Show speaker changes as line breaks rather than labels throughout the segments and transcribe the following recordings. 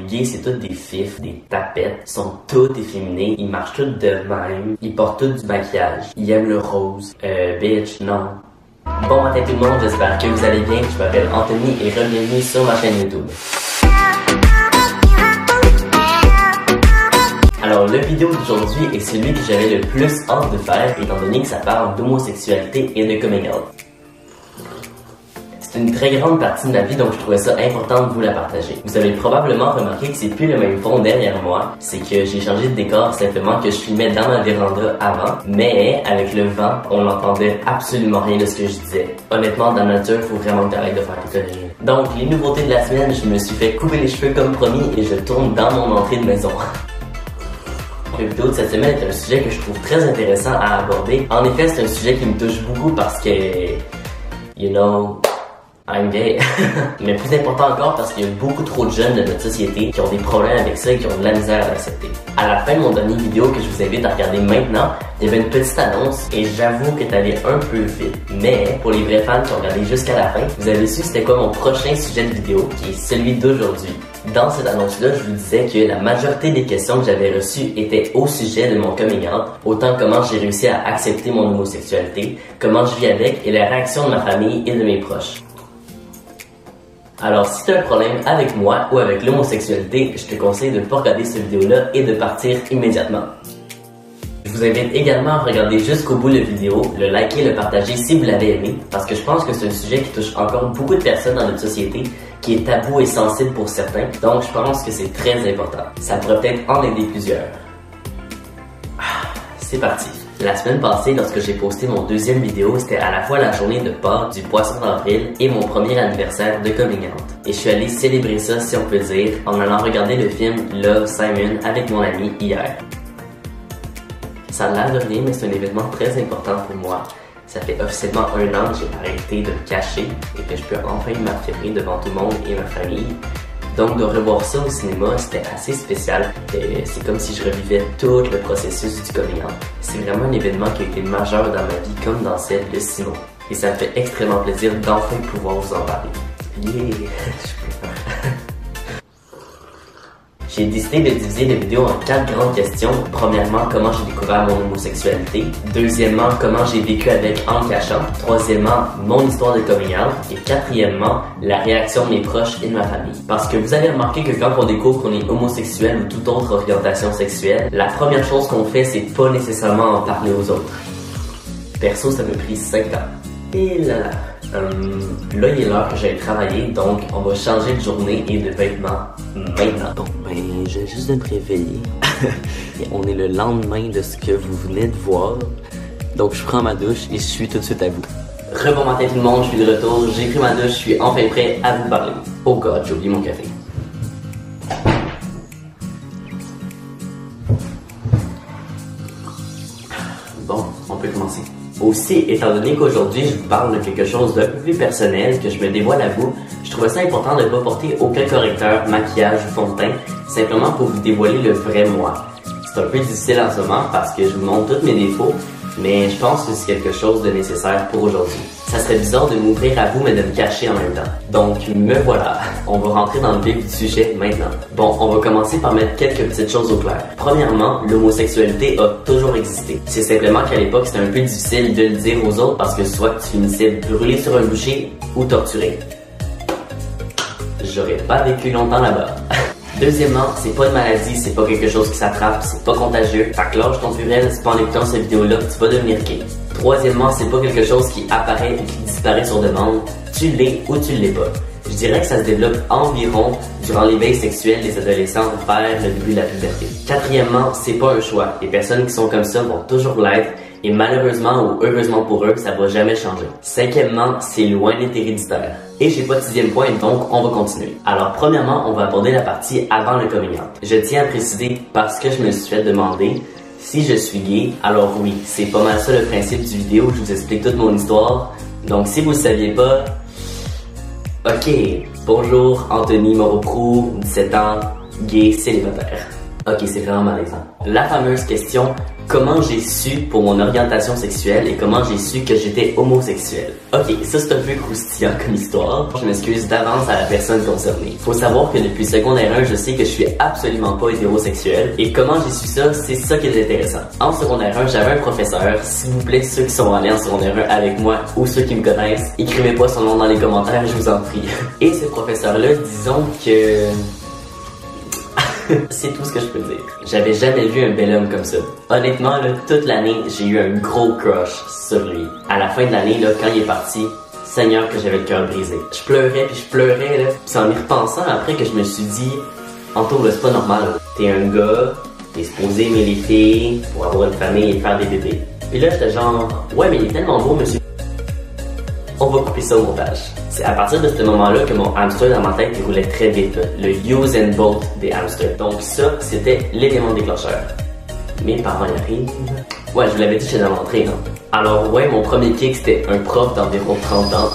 gays, c'est tous des fifs, des tapettes, ils sont tous efféminés, ils marchent tous de même, ils portent tous du maquillage, ils aiment le rose. Bitch, non. Bon matin tout le monde, j'espère que vous allez bien. Je m'appelle Anthony et bienvenue sur ma chaîne YouTube. Alors, le vidéo d'aujourd'hui est celui que j'avais le plus hâte de faire, étant donné que ça parle d'homosexualité et de coming out. C'est une très grande partie de ma vie, donc je trouvais ça important de vous la partager. Vous avez probablement remarqué que c'est plus le même fond derrière moi, c'est que j'ai changé de décor, simplement que je filmais dans ma véranda avant, mais avec le vent, on n'entendait absolument rien de ce que je disais. Honnêtement, dans la nature, faut vraiment que t'arrêtes de faire des conneries. Donc, les nouveautés de la semaine, je me suis fait couper les cheveux comme promis et je tourne dans mon entrée de maison. La vidéo de cette semaine est un sujet que je trouve très intéressant à aborder. En effet, c'est un sujet qui me touche beaucoup parce que, you know, I'm gay. Mais plus important encore parce qu'il y a beaucoup trop de jeunes de notre société qui ont des problèmes avec ça et qui ont de la misère à l'accepter. À la fin de mon dernier vidéo que je vous invite à regarder maintenant, il y avait une petite annonce et j'avoue qu'elle allait un peu vite. Mais pour les vrais fans qui ont regardé jusqu'à la fin, vous avez su c'était quoi mon prochain sujet de vidéo, qui est celui d'aujourd'hui. Dans cette annonce-là, je vous disais que la majorité des questions que j'avais reçues étaient au sujet de mon coming out, autant comment j'ai réussi à accepter mon homosexualité, comment je vis avec et la réaction de ma famille et de mes proches. Alors, si tu as un problème avec moi ou avec l'homosexualité, je te conseille de ne pas regarder cette vidéo-là et de partir immédiatement. Je vous invite également à regarder jusqu'au bout la vidéo, le liker, le partager si vous l'avez aimé, parce que je pense que c'est un sujet qui touche encore beaucoup de personnes dans notre société, qui est tabou et sensible pour certains, donc je pense que c'est très important. Ça pourrait peut-être en aider plusieurs. C'est parti! La semaine passée, lorsque j'ai posté mon deuxième vidéo, c'était à la fois la journée de Pâques, du poisson d'avril et mon premier anniversaire de coming out. Et je suis allé célébrer ça, si on peut dire, en allant regarder le film Love, Simon avec mon ami hier. Ça a l'air de rien, mais c'est un événement très important pour moi. Ça fait officiellement 1 an que j'ai arrêté de me cacher et que je peux enfin m'affirmer devant tout le monde et ma famille. Donc de revoir ça au cinéma, c'était assez spécial. C'est comme si je revivais tout le processus du coming out. C'est vraiment un événement qui a été majeur dans ma vie comme dans celle de Simon. Et ça me fait extrêmement plaisir d'enfin pouvoir vous en parler. Yeah, je peux. J'ai décidé de diviser la vidéo en 4 grandes questions. Premièrement, comment j'ai découvert mon homosexualité. Deuxièmement, comment j'ai vécu avec en le cachant. Troisièmement, mon histoire de coming out. Et quatrièmement, la réaction de mes proches et de ma famille. Parce que vous avez remarqué que quand on découvre qu'on est homosexuel ou toute autre orientation sexuelle, la première chose qu'on fait, c'est pas nécessairement en parler aux autres. Perso, ça m'a pris 5 ans. Et là, là, il est l'heure que j'aille travailler, donc on va changer de journée et de vêtements maintenant. Bon, ben, j'ai juste de me réveiller. Et on est le lendemain de ce que vous venez de voir. Donc, je prends ma douche et je suis tout de suite à vous. Rebon matin tout le monde, je suis de retour. J'ai pris ma douche, je suis enfin prêt à vous parler. Oh god, j'ai oublié mon café. Bon, on peut commencer. Aussi, étant donné qu'aujourd'hui je vous parle de quelque chose d'un peu plus personnel, que je me dévoile à vous, je trouvais ça important de ne pas porter aucun correcteur, maquillage ou fond de teint, simplement pour vous dévoiler le vrai moi. C'est un peu difficile en ce moment parce que je vous montre tous mes défauts, mais je pense que c'est quelque chose de nécessaire pour aujourd'hui. Ça serait bizarre de m'ouvrir à vous mais de me cacher en même temps. Donc me voilà, on va rentrer dans le vif du sujet maintenant. Bon, on va commencer par mettre quelques petites choses au clair. Premièrement, l'homosexualité a toujours existé. C'est simplement qu'à l'époque c'était un peu difficile de le dire aux autres parce que soit tu finissais brûlé sur un bûcher ou torturé. J'aurais pas vécu longtemps là-bas. Deuxièmement, c'est pas une maladie, c'est pas quelque chose qui s'attrape, c'est pas contagieux. Fait que lâche ton purel, c'est pas en écoutant cette vidéo-là que tu vas devenir gay. Troisièmement, c'est pas quelque chose qui apparaît ou qui disparaît sur demande. Tu l'es ou tu l'es pas. Je dirais que ça se développe environ durant l'éveil sexuel des adolescents vers le début de la puberté. Quatrièmement, c'est pas un choix. Les personnes qui sont comme ça vont toujours l'être. Et malheureusement ou heureusement pour eux, ça va jamais changer. Cinquièmement, c'est loin d'être héréditaire. Et j'ai pas de 6e point, donc on va continuer. Alors premièrement, on va aborder la partie avant le coming out. Je tiens à préciser parce que je me suis fait demander si je suis gay. Alors oui, c'est pas mal ça le principe du vidéo où je vous explique toute mon histoire. Donc si vous le saviez pas, ok, bonjour, Anthony Moreau-Proux, 17 ans, gay, célibataire. Ok, c'est vraiment malaisant. La fameuse question, comment j'ai su pour mon orientation sexuelle et comment j'ai su que j'étais homosexuel. Ok, ça c'est un peu croustillant comme histoire. Je m'excuse d'avance à la personne concernée. Faut savoir que depuis secondaire 1, je sais que je suis absolument pas hétérosexuel. Et comment j'ai su ça, c'est ça qui est intéressant. En secondaire 1, j'avais un professeur. S'il vous plaît, ceux qui sont allés en secondaire 1 avec moi ou ceux qui me connaissent, écrivez pas son nom dans les commentaires, je vous en prie. Et ce professeur-là, disons que... c'est tout ce que je peux dire. J'avais jamais vu un bel homme comme ça. Honnêtement, là, toute l'année, j'ai eu un gros crush sur lui. À la fin de l'année, là, quand il est parti, Seigneur que j'avais le cœur brisé. Je pleurais puis je pleurais, là. Puis c'est en y repensant après que je me suis dit, Anto, là, c'est pas normal. T'es un gars, t'es supposé aimer les filles pour avoir une famille et faire des bébés. Puis là, j'étais genre, ouais, mais il est tellement beau, monsieur. On va couper ça au montage. C'est à partir de ce moment-là que mon hamster dans ma tête il roulait très vite. Là. Le use and bolt des hamsters. Donc ça, c'était l'élément déclencheur. Mes parents y arrivent. Ouais, je vous l'avais dit, j'étais dans l'entrée, non? Alors ouais, mon premier kick, c'était un prof d'environ 30 ans.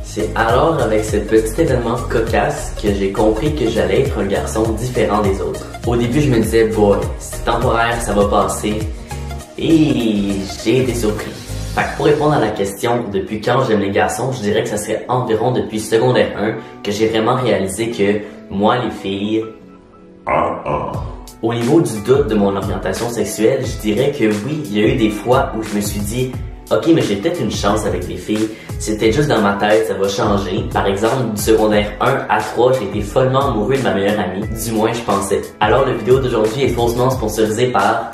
C'est alors avec ce petit événement cocasse que j'ai compris que j'allais être un garçon différent des autres. Au début, je me disais, boy, c'est temporaire, ça va passer. Et j'ai été surpris. Fait que pour répondre à la question depuis quand j'aime les garçons, je dirais que ça serait environ depuis secondaire 1 que j'ai vraiment réalisé que moi les filles... Au niveau du doute de mon orientation sexuelle, je dirais que oui, il y a eu des fois où je me suis dit ok, mais j'ai peut-être une chance avec les filles, c'était juste dans ma tête, ça va changer. Par exemple, du secondaire 1 à 3, j'ai été follement amoureux de ma meilleure amie, du moins je pensais. Alors la vidéo d'aujourd'hui est faussement sponsorisée par...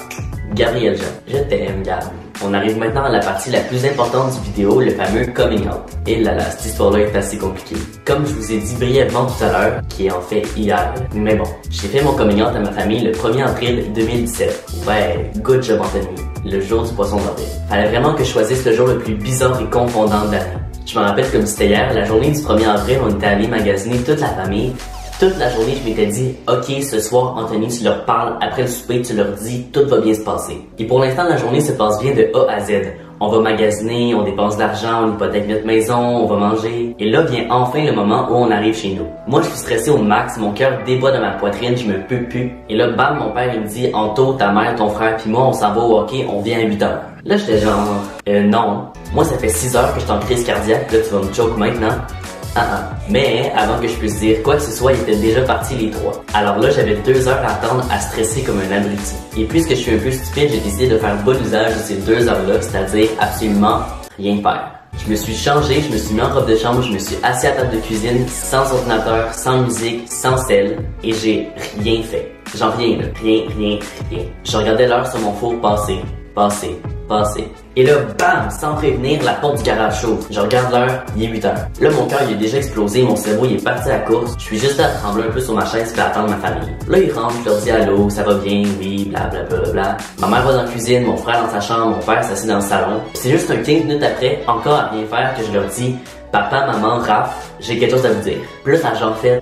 Gabriel Jean. Je t'aime, Gab. On arrive maintenant à la partie la plus importante du vidéo, le fameux coming out. Et là, cette histoire-là est assez compliquée. Comme je vous ai dit brièvement tout à l'heure, qui est en fait hier, mais bon, j'ai fait mon coming out à ma famille le 1er avril 2017. Ouais, good job Anthony, le jour du poisson d'avril. Fallait vraiment que je choisisse le jour le plus bizarre et confondant de l'année. Je me rappelle comme c'était hier, la journée du 1er avril, on était allé magasiner toute la famille. Toute la journée, je m'étais dit, ok, ce soir, Anthony, tu leur parles, après le souper, tu leur dis, tout va bien se passer. Et pour l'instant, la journée se passe bien de A à Z. On va magasiner, on dépense de l'argent, on hypothèque notre maison, on va manger. Et là vient enfin le moment où on arrive chez nous. Moi, je suis stressé au max, mon cœur débat dans ma poitrine, je me peux plus. Et là, bam, mon père, il me dit, Anto, ta mère, ton frère, puis moi, on s'en va au hockey, on vient à 8 heures. Là, j'étais genre, non. Moi, ça fait 6 heures que je suis en crise cardiaque, là, tu vas me choke maintenant. Mais avant que je puisse dire quoi que ce soit, ils étaient déjà partis les trois. Alors là, j'avais 2 heures à attendre à stresser comme un abruti. Et puisque je suis un peu stupide, j'ai décidé de faire bon usage de ces 2 heures-là, c'est-à-dire absolument rien faire. Je me suis changé, je me suis mis en robe de chambre, je me suis assis à table de cuisine, sans ordinateur, sans musique, sans sel, et j'ai rien fait. J'en rien là, rien. Je regardais l'heure sur mon four passer. Et là, bam, sans prévenir, la porte du garage s'ouvre. Je regarde l'heure, il est 8 heures. Là, mon cœur, il est déjà explosé, mon cerveau, il est parti à la course. Je suis juste là à trembler un peu sur ma chaise et à attendre ma famille. Là, ils rentrent, je leur dis allô, ça va bien, oui, blablabla. Ma mère va dans la cuisine, mon frère dans sa chambre, mon père s'assied dans le salon. C'est juste un 15 minutes après, encore à rien faire, que je leur dis papa, maman, Raph, j'ai quelque chose à vous dire. Puis là, ça a genre fait...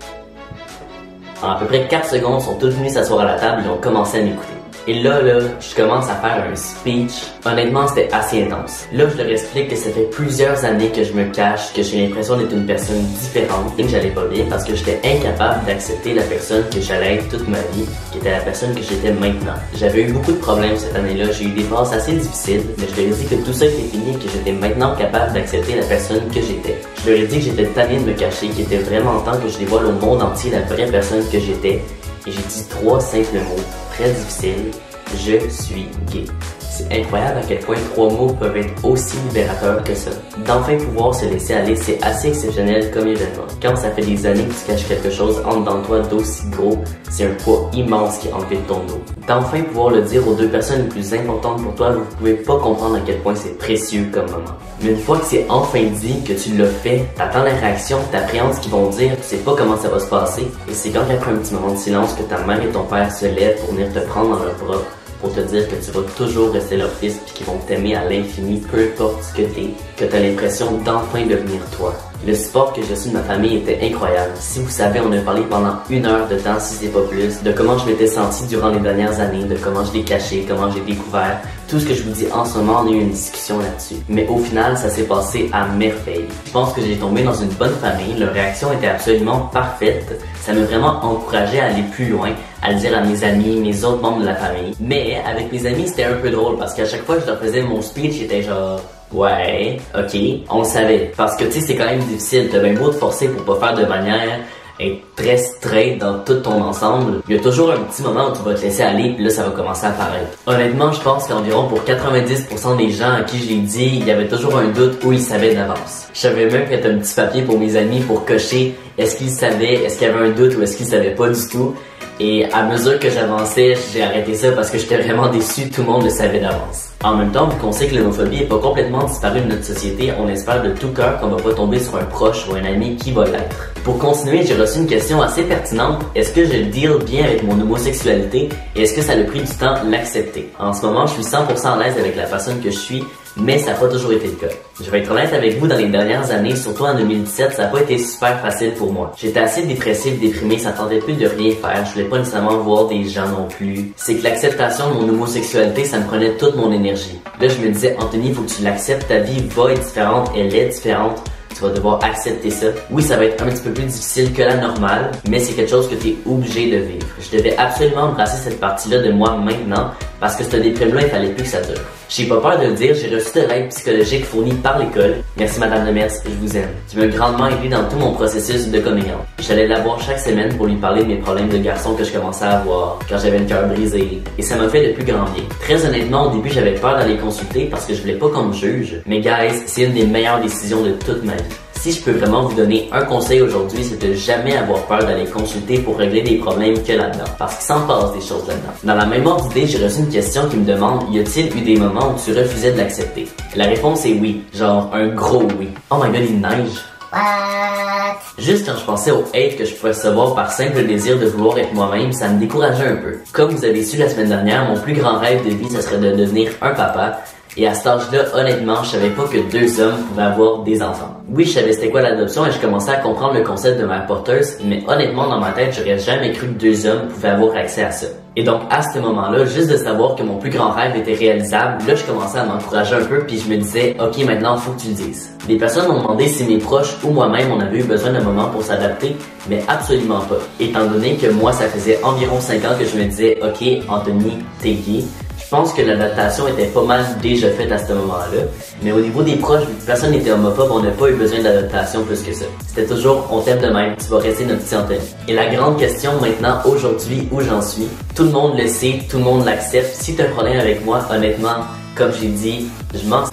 En à peu près 4 secondes, ils sont tous venus s'asseoir à la table et ils ont commencé à m'écouter. Et là, je commence à faire un speech. Honnêtement, c'était assez intense. Là, je leur explique que ça fait plusieurs années que je me cache, que j'ai l'impression d'être une personne différente et que j'allais pas bien parce que j'étais incapable d'accepter la personne que j'allais être toute ma vie, qui était la personne que j'étais maintenant. J'avais eu beaucoup de problèmes cette année-là, j'ai eu des phases assez difficiles, mais je leur ai dit que tout ça était fini et que j'étais maintenant capable d'accepter la personne que j'étais. Je leur ai dit que j'étais tanné de me cacher, qu'il était vraiment temps que je dévoile au monde entier la vraie personne que j'étais. Et j'ai dit 3 simples mots, très difficiles, je suis gay. C'est incroyable à quel point 3 mots peuvent être aussi libérateurs que ça. D'enfin pouvoir se laisser aller, c'est assez exceptionnel comme événement. Quand ça fait des années que tu caches quelque chose en dedans de toi d'aussi gros, c'est un poids immense qui est enlevé de ton dos. D'enfin pouvoir le dire aux 2 personnes les plus importantes pour toi, vous pouvez pas comprendre à quel point c'est précieux comme moment. Mais une fois que c'est enfin dit, que tu l'as fait, t'attends la réaction, t'appréhendes ce qu'ils vont dire, tu sais pas comment ça va se passer, et c'est quand après un petit moment de silence que ta mère et ton père se lèvent pour venir te prendre dans leurs bras, pour te dire que tu vas toujours rester leur fils puis qu'ils vont t'aimer à l'infini, peu importe ce que t'es, que t'as l'impression d'enfin devenir toi. Le support que j'ai reçu de ma famille était incroyable. Si vous savez, on a parlé pendant 1 heure de temps, si c'est pas plus, de comment je m'étais senti durant les dernières années, de comment je l'ai caché, comment j'ai découvert. Tout ce que je vous dis en ce moment, on a eu une discussion là-dessus. Mais au final, ça s'est passé à merveille. Je pense que j'ai tombé dans une bonne famille. Leur réaction était absolument parfaite. Ça m'a vraiment encouragé à aller plus loin, à le dire à mes amis, mes autres membres de la famille. Mais avec mes amis, c'était un peu drôle parce qu'à chaque fois que je leur faisais mon speech, j'étais genre... Ouais, ok, on le savait. Parce que tu sais, c'est quand même difficile. T'as bien beau te forcer pour pas faire de manière être très straight dans tout ton ensemble. Il y a toujours un petit moment où tu vas te laisser aller, puis là, ça va commencer à apparaître. Honnêtement, je pense qu'environ pour 90% des gens à qui je l'ai dit, il y avait toujours un doute où ils savaient d'avance. Je savais même fait un petit papier pour mes amis pour cocher est-ce qu'ils savaient, est-ce qu'il y avait un doute ou est-ce qu'ils savaient pas du tout. Et à mesure que j'avançais, j'ai arrêté ça parce que j'étais vraiment déçu, tout le monde le savait d'avance. En même temps, vu qu'on sait que l'homophobie n'est pas complètement disparue de notre société, on espère de tout cœur qu'on va pas tomber sur un proche ou un ami qui va l'être. Pour continuer, j'ai reçu une question assez pertinente. Est-ce que je deal bien avec mon homosexualité et est-ce que ça a pris du temps l'accepter? En ce moment, je suis 100% à l'aise avec la personne que je suis, mais ça n'a pas toujours été le cas. Je vais être honnête avec vous, dans les dernières années, surtout en 2017, ça n'a pas été super facile pour moi. J'étais assez dépressif, déprimé, ça tentait plus de rien faire, je voulais pas nécessairement voir des gens non plus. C'est que l'acceptation de mon homosexualité, ça me prenait toute mon énergie. Là, je me disais, Anthony, faut que tu l'acceptes, ta vie va être différente, elle est différente. Tu vas devoir accepter ça. Oui, ça va être un petit peu plus difficile que la normale, mais c'est quelque chose que tu es obligé de vivre. Je devais absolument embrasser cette partie-là de moi maintenant, parce que cette déprime-là, il fallait plus que ça dure. J'ai pas peur de le dire, j'ai reçu de l'aide psychologique fournie par l'école. Merci Madame Demers, je vous aime. Tu m'as grandement aidé dans tout mon processus de coming out. J'allais la voir chaque semaine pour lui parler de mes problèmes de garçon que je commençais à avoir, quand j'avais le cœur brisé, et ça m'a fait le plus grand bien. Très honnêtement, au début, j'avais peur d'aller consulter parce que je voulais pas qu'on me juge. Mais guys, c'est une des meilleures décisions de toute ma vie. Si je peux vraiment vous donner un conseil aujourd'hui, c'est de jamais avoir peur d'aller consulter pour régler des problèmes que là-dedans. Parce qu'il s'en passe des choses là-dedans. Dans la même ordre d'idée, j'ai reçu une question qui me demande, y a-t-il eu des moments où tu refusais de l'accepter? La réponse est oui. Genre un gros oui. Oh my god, il neige. What? Juste quand je pensais au hate que je pouvais recevoir par simple désir de vouloir être moi-même, ça me décourageait un peu. Comme vous avez su la semaine dernière, mon plus grand rêve de vie, ça serait de devenir un papa. Et à cet âge-là, honnêtement, je savais pas que 2 hommes pouvaient avoir des enfants. Oui, je savais c'était quoi l'adoption et je commençais à comprendre le concept de mère porteuse, mais honnêtement, dans ma tête, j'aurais jamais cru que 2 hommes pouvaient avoir accès à ça. Et donc, à ce moment-là, juste de savoir que mon plus grand rêve était réalisable, là, je commençais à m'encourager un peu puis je me disais, ok, maintenant, faut que tu le dises. Des personnes m'ont demandé si mes proches ou moi-même, on avait eu besoin d'un moment pour s'adapter, mais absolument pas. Étant donné que moi, ça faisait environ 5 ans que je me disais, ok, Anthony, t'es gay. Je pense que l'adaptation était pas mal déjà faite à ce moment-là, mais au niveau des proches, vu que personne n'était homophobe, on n'a pas eu besoin d'adaptation plus que ça. C'était toujours, on t'aime de même, tu vas rester notre petit Anthony. Et la grande question maintenant, aujourd'hui, où j'en suis, tout le monde le sait, tout le monde l'accepte. Si tu as un problème avec moi, honnêtement, comme j'ai dit, je m'en...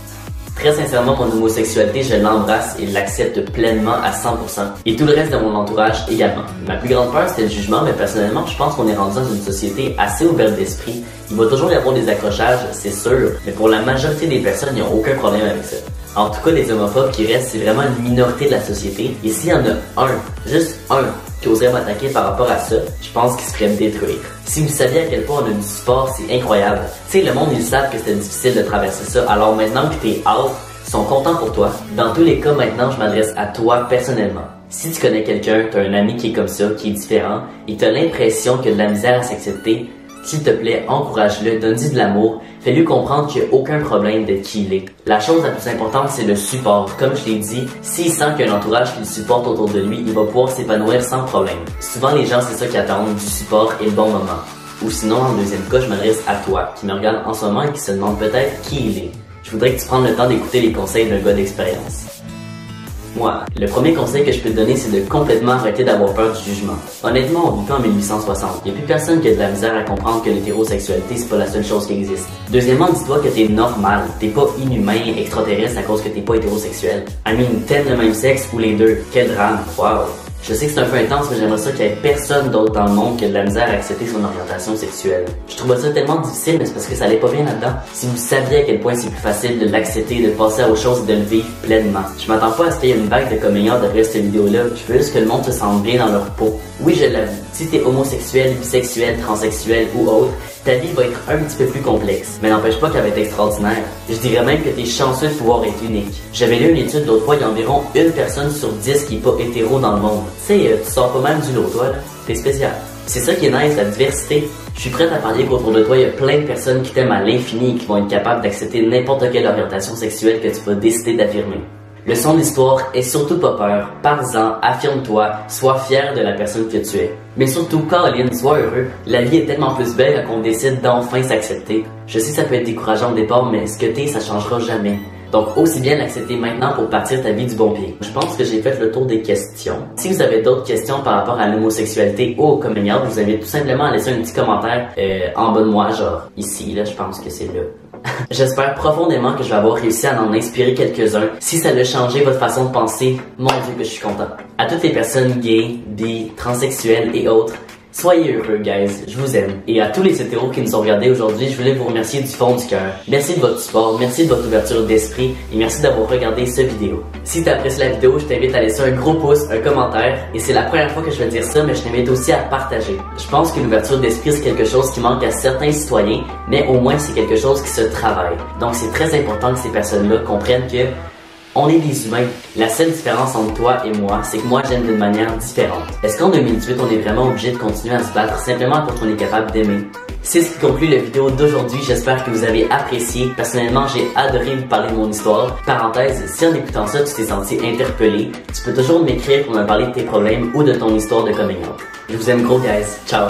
Très sincèrement, mon homosexualité, je l'embrasse et l'accepte pleinement à 100%. Et tout le reste de mon entourage également. Ma plus grande peur, c'était le jugement, mais personnellement, je pense qu'on est rendu dans une société assez ouverte d'esprit. Il va toujours y avoir des accrochages, c'est sûr, mais pour la majorité des personnes, il n'y a aucun problème avec ça. En tout cas, les homophobes qui restent, c'est vraiment une minorité de la société. Et s'il y en a un, juste un, qui oserait m'attaquer par rapport à ça, je pense qu'il se ferait me détruire. Si vous saviez à quel point on a du support, c'est incroyable. Tu sais, le monde, ils savent que c'était difficile de traverser ça, alors maintenant que t'es out, ils sont contents pour toi. Dans tous les cas, maintenant, je m'adresse à toi personnellement. Si tu connais quelqu'un, t'as un ami qui est comme ça, qui est différent, et t'as l'impression qu'il y a de la misère à s'accepter, s'il te plaît, encourage-le, donne-lui de l'amour, fais-lui comprendre qu'il n'y a aucun problème d'être qui il est. La chose la plus importante, c'est le support. Comme je l'ai dit, s'il sent qu'il y a un entourage qui le supporte autour de lui, il va pouvoir s'épanouir sans problème. Souvent, les gens, c'est ça qui attendent, du support et le bon moment. Ou sinon, en deuxième cas, je m'adresse à toi, qui me regarde en ce moment et qui se demande peut-être qui il est. Je voudrais que tu prennes le temps d'écouter les conseils d'un gars d'expérience. Moi, le premier conseil que je peux te donner, c'est de complètement arrêter d'avoir peur du jugement. Honnêtement, on vit pas en 1860. Il n'y a plus personne qui a de la misère à comprendre que l'hétérosexualité, c'est pas la seule chose qui existe. Deuxièmement, dis-toi que t'es normal. T'es pas inhumain, extraterrestre à cause que t'es pas hétérosexuel. I mean, t'aimes le même sexe ou les deux. Quel drame. Wow. Je sais que c'est un peu intense, mais j'aimerais ça qu'il y ait personne d'autre dans le monde qui a de la misère à accepter son orientation sexuelle. Je trouvais ça tellement difficile, mais c'est parce que ça allait pas bien là-dedans. Si vous saviez à quel point c'est plus facile de l'accepter, de passer à autre chose et de le vivre pleinement. Je m'attends pas à ce qu'il y ait une vague de coming out derrière cette vidéo-là. Je veux juste que le monde se sente bien dans leur peau. Oui, je l'avoue. Si t'es homosexuel, bisexuel, transsexuel ou autre, ta vie va être un petit peu plus complexe, mais n'empêche pas qu'elle va être extraordinaire. Je dirais même que t'es chanceux de pouvoir être unique. J'avais lu une étude l'autre fois, il y a environ une personne sur 10 qui est pas hétéro dans le monde. Tu sais, tu sors pas mal du lot, toi, là. T'es spécial. C'est ça qui est nice, la diversité. Je suis prête à parier qu'autour de toi, il y a plein de personnes qui t'aiment à l'infini et qui vont être capables d'accepter n'importe quelle orientation sexuelle que tu vas décider d'affirmer. Leçon d'histoire, aie surtout pas peur, parle-en, affirme-toi, sois fier de la personne que tu es. Mais surtout, Caroline, sois heureux. La vie est tellement plus belle quand on décide d'enfin s'accepter. Je sais que ça peut être décourageant au départ, mais ce que t'es, ça changera jamais. Donc, aussi bien l'accepter maintenant pour partir ta vie du bon pied. Je pense que j'ai fait le tour des questions. Si vous avez d'autres questions par rapport à l'homosexualité ou au coming out, je vous invite tout simplement à laisser un petit commentaire en bas de moi, genre ici, là, je pense que c'est là. J'espère profondément que je vais avoir réussi à en inspirer quelques-uns. Si ça a changé votre façon de penser, mon Dieu que je suis content. À toutes les personnes gays, bi, transsexuelles et autres, soyez heureux, guys. Je vous aime. Et à tous les hétéros qui nous ont regardés aujourd'hui, je voulais vous remercier du fond du cœur. Merci de votre support, merci de votre ouverture d'esprit et merci d'avoir regardé cette vidéo. Si t'as apprécié la vidéo, je t'invite à laisser un gros pouce, un commentaire. Et c'est la première fois que je vais dire ça, mais je t'invite aussi à partager. Je pense qu'une ouverture d'esprit, c'est quelque chose qui manque à certains citoyens, mais au moins c'est quelque chose qui se travaille. Donc c'est très important que ces personnes-là comprennent que on est des humains. La seule différence entre toi et moi, c'est que moi j'aime d'une manière différente. Est-ce qu'en 2018, on est vraiment obligé de continuer à se battre simplement parce qu'on est capable d'aimer? C'est ce qui conclut la vidéo d'aujourd'hui. J'espère que vous avez apprécié. Personnellement, j'ai adoré vous parler de mon histoire. Parenthèse, si en écoutant ça, tu t'es senti interpellé, tu peux toujours m'écrire pour me parler de tes problèmes ou de ton histoire de coming out. Je vous aime gros, guys. Ciao!